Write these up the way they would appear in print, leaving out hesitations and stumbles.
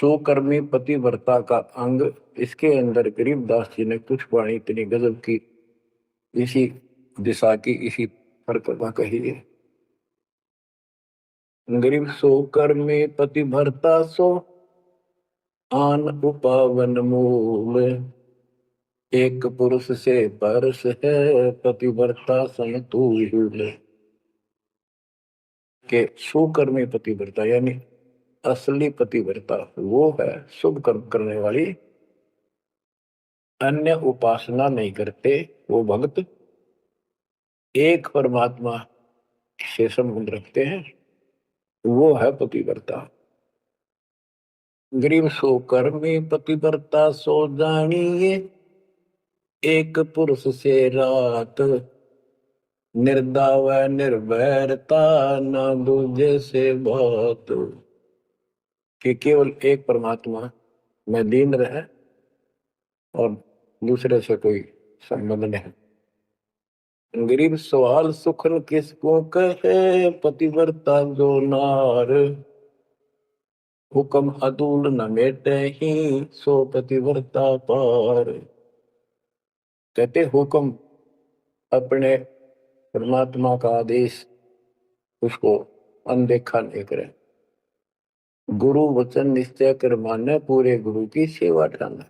सुकर्मी पतिव्रता का अंग, इसके अंदर गरीबदास जी ने कुछ वाणी इतनी गजब की इसी दिशा की इसी परिक्रमा कही है। गरीब सुकर्मी पतिव्रता सो आन उपावन मूल, एक पुरुष से परस है पतिव्रता समतुल्य। के सुकर्मी पतिव्रता यानी असली पतिव्रता वो है शुभ कर्म करने वाली, अन्य उपासना नहीं करते वो भक्त, एक परमात्मा से संबंध रखते हैं, वो है पतिव्रता। गरीब सो कर्मी पतिव्रता सो जानिए, एक पुरुष से रात, निर्दाव निर्भरता न दूजे से बात। कि केवल एक परमात्मा में लीन रहे और दूसरे से कोई संबंध नहीं। गरीब सवाल सुखन किसको कहे, पतिव्रता जो नार, हुक्म अदूल न मेटे ही सो पतिव्रता पार। कहते हुक्म अपने परमात्मा का आदेश उसको अनदेखा नहीं करे, गुरु वचन निश्चय कर माने, पूरे गुरु की सेवा ठाना।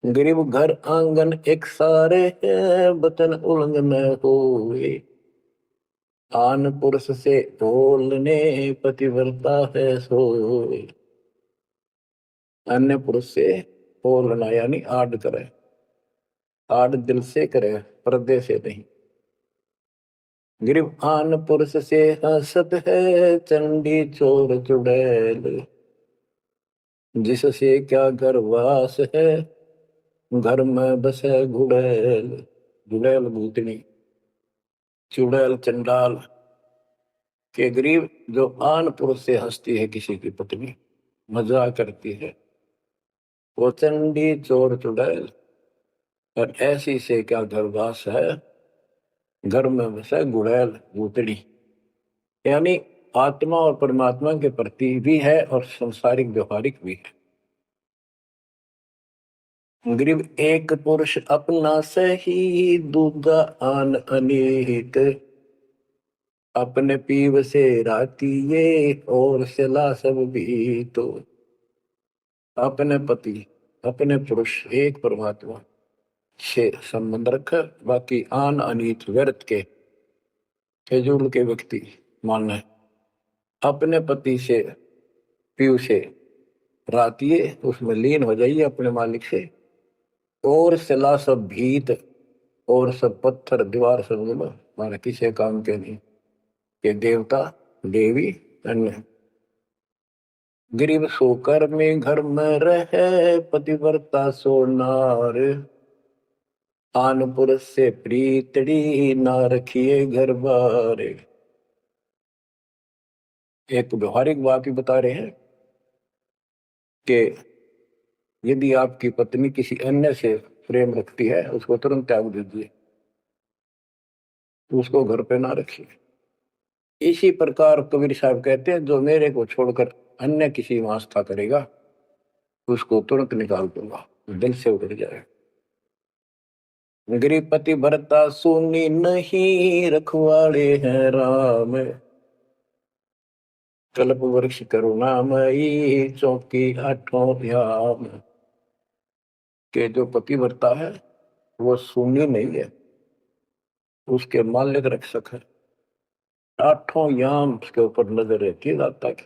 गरीब घर आंगन एक सारे है, वचन उल्लंघन होए, आन पुरुष से बोलने पतिव्रता है सोए। अन्य पुरुष से बोलना यानी आड़ करे, आड़ दिल से करे, पर्दे से नहीं। गरीब आन पुरुष से हंसत है, चंडी चोर चुड़ैल, जिससे क्या घर वास है, घर में बसे गुड़ैल। गुड़ैल भूतनी, चुड़ैल चंडाल। के गरीब जो आन पुरुष से हंसती है किसी की पत्नी, मजाक करती है, वो चंडी चोर चुड़ैल, और ऐसी से क्या घरवास है, घर में बसे गुड़ैल भूतड़ी। यानी आत्मा और परमात्मा के प्रति भी है और संसारिक व्यवहारिक भी है। गरीब एक पुरुष अपना सही, दूजा आन अनेक, अपने पीव से राती ये और सिला सब भी। तो अपने पति अपने पुरुष एक परमात्मा से संबंध रखकर बाकी आन अनीत व्यर्थ के फिजूल के व्यक्ति मानना, अपने पति से पीव से रातिए उसमें लीन हो जाइए अपने मालिक से, और सिला सब भीत और सब पत्थर दीवार सब माना किसी काम के नहीं, के देवता देवी अन्य। गरीब सोकर में घर में रहे, पतिव्रता सो नार, आन पुरुष से प्रीतड़ी ना रखिए घर बार। एक व्यवहारिक बात भी बता रहे हैं कि यदि आपकी पत्नी किसी अन्य से प्रेम रखती है, उसको तुरंत त्याग दीजिए, तो उसको घर पे ना रखिए। इसी प्रकार कबीर साहब कहते हैं, जो मेरे को छोड़कर अन्य किसी में आस्था करेगा उसको तुरंत निकाल दूंगा, दिल से उतर जाएगा। गरीब पतिव्रता सुनी नहीं, रखवाड़े हैं राम, कल्प वृक्ष करुणामयी, चौकी आठों ध्यान। के जो पतिव्रता है वो सुनी नहीं है, उसके मालिक रक्षक है, आठों याम उसके ऊपर नजर रहती है दाता की।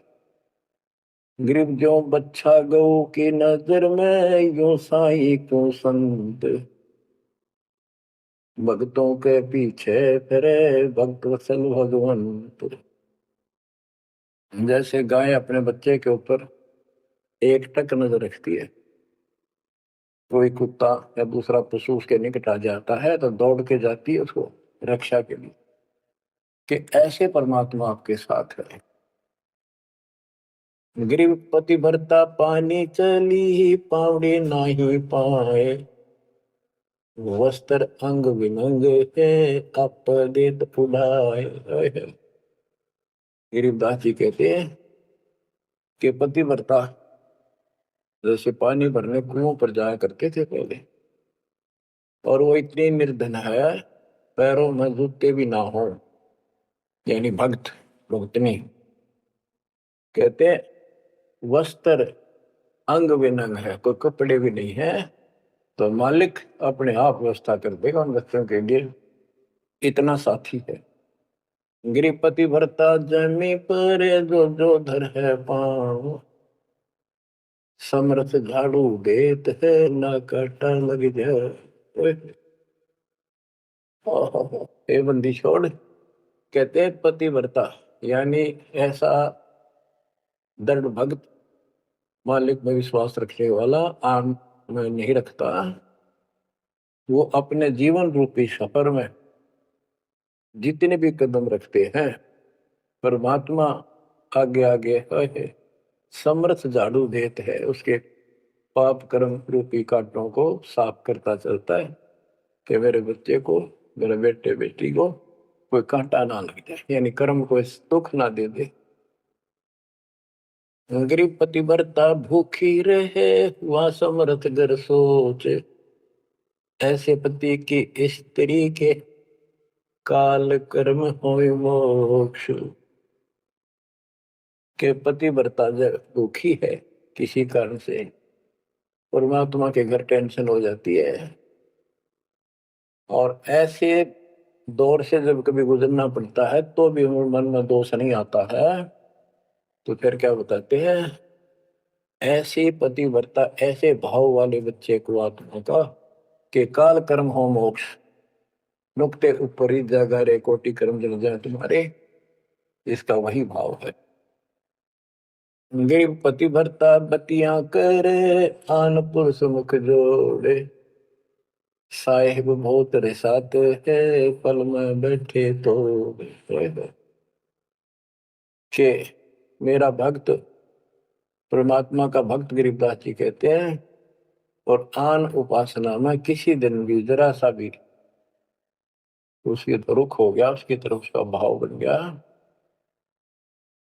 गरीब जो बच्चा गौ की नजर में, यो साई को संत, भक्तों के पीछे फिरे भक्त वत्सल भगवंत। जैसे गाय अपने बच्चे के ऊपर एक टक नजर रखती है, कोई कुत्ता या दूसरा पशु उसके निकट आ जाता है तो दौड़ के जाती है उसको रक्षा के लिए, कि ऐसे परमात्मा आपके साथ है। गरीब पतिव्रता पानी चली, पावड़ी नाही पाए, वस्त्र अंग विनंग है, आप देत फुलाए। गरीबदास जी कहते हैं कि पतिव्रता जैसे पानी भरने कुओं पर जाया करते थे पहले, और वो इतनी निर्धन है पैरों में जूते भी ना हो, यानी भक्त भक्तनी। कहते हैं वस्त्र अंग विनंग है, कोई कपड़े भी नहीं है, तो मालिक अपने आप व्यवस्था कर देगा उन बच्चों के लिए, इतना साथी है। गिरिपति भरता जमी पर जो जो धर है पाँव, समरथ झाड़ू देत है ना काटा लग जाए। ओए, ओहो, हे बंदी छोड़। कहते हैं पतिव्रता यानी ऐसा दृढ़ भक्त, मालिक में विश्वास रखने वाला, आम में नहीं रखता, वो अपने जीवन रूपी सफर में जितने भी कदम रखते हैं परमात्मा आगे आगे है, समर्थ झाड़ू देते है, उसके पाप कर्म रूपी कांटों को साफ करता चलता है कि मेरे बच्चे को, मेरे बेटे बेटी को कोई कांटा ना लग जाए, यानी कर्म को दुख ना दे दे। गरीब पतिव्रता भूखी रहे हुआ समर्थ घर सोच, ऐसे पति की स्त्री के काल कर्म होय मोक्ष। के पतिव्रता जब दुखी है किसी कारण से, परमात्मा के घर टेंशन हो जाती है, और ऐसे दौर से जब कभी गुजरना पड़ता है तो भी मन में दोष नहीं आता है, तो फिर क्या बताते हैं, ऐसे पतिव्रता ऐसे भाव वाले बच्चे को आत्मा का कि काल कर्म हो मोक्ष, नुक्ते ऊपर ही जागा रे कोटि कर्म जल जाए तुम्हारे, इसका वही भाव है। गिर पतिव्रता बतियां करे आन पुरुष मुख जोड़े, साहिब बहुत रिसाते है पल में बैठे तो के मेरा भक्त, परमात्मा का भक्त गरीबदास जी कहते हैं, और आन उपासना में किसी दिन भी जरा सा भी उसकी तो रुख हो गया, उसकी तरफ उसका भाव बन गया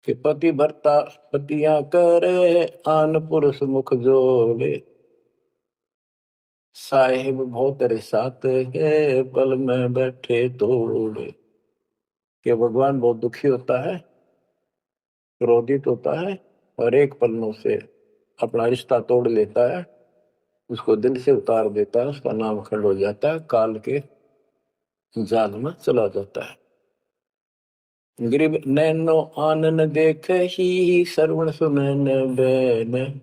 कि पतिव्रता पतियां करे आन पुरुष मुख जोड़े, साहिब बहुत रिसाते है पल में बैठे तोड़े। कि भगवान बहुत दुखी होता है, क्रोधित होता है, और एक पन्नों से अपना रिश्ता तोड़ लेता है, उसको दिल से उतार देता है, उसका नाम खंड हो जाता है, काल के जाल में चला जाता है। गरीब नैनो आनन देख ही श्रवण सुनन बैन,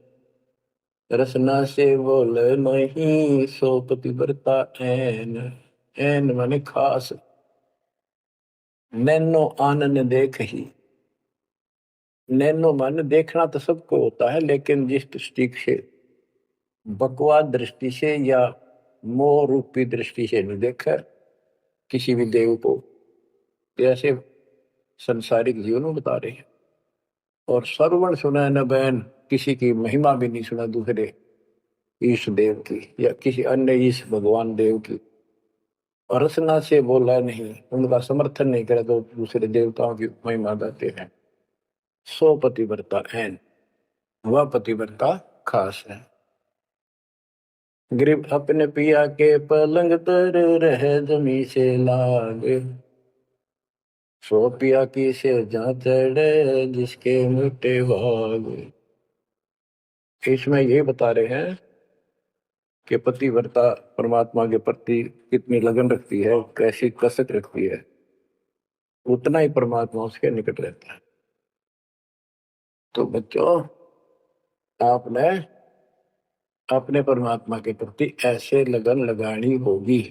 रसना से बोल नहीं सो पतिव्रता ऐन। ऐन माने खास, नैनो आनन देख ही, नैनो माने देखना तो सबको होता है, लेकिन जिस दृष्टि से बकवाद दृष्टि से या मोह रूपी दृष्टि से नहीं देखा किसी भी देव को, ऐसे संसारिक जीवन में बता रहे हैं। और श्रवण सुना न बैन, किसी की महिमा भी नहीं सुना दूसरे ईश देव की या किसी अन्य ईश भगवान देव की, और रसना से बोला नहीं, उनका समर्थन नहीं करे तो दूसरे देवताओं की महिमा गाते हैं। सो पतिव्रता ऐन, वह पतिव्रता खास है। गरीब अपने पिया के पलंग तर रह जमी से लागे, सो पिया की से जहाँ चढ़े जिसके मिटे भाग। इसमें ये बता रहे हैं कि पतिव्रता परमात्मा के प्रति कितनी लगन रखती है, कैसी कसक रखती है, उतना ही परमात्मा उसके निकट रहता है। तो बच्चों, आपने अपने परमात्मा के प्रति ऐसे लगन लगानी होगी,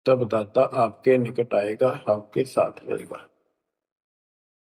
तब दाता आपके निकट आएगा, आपके साथ रहेगा।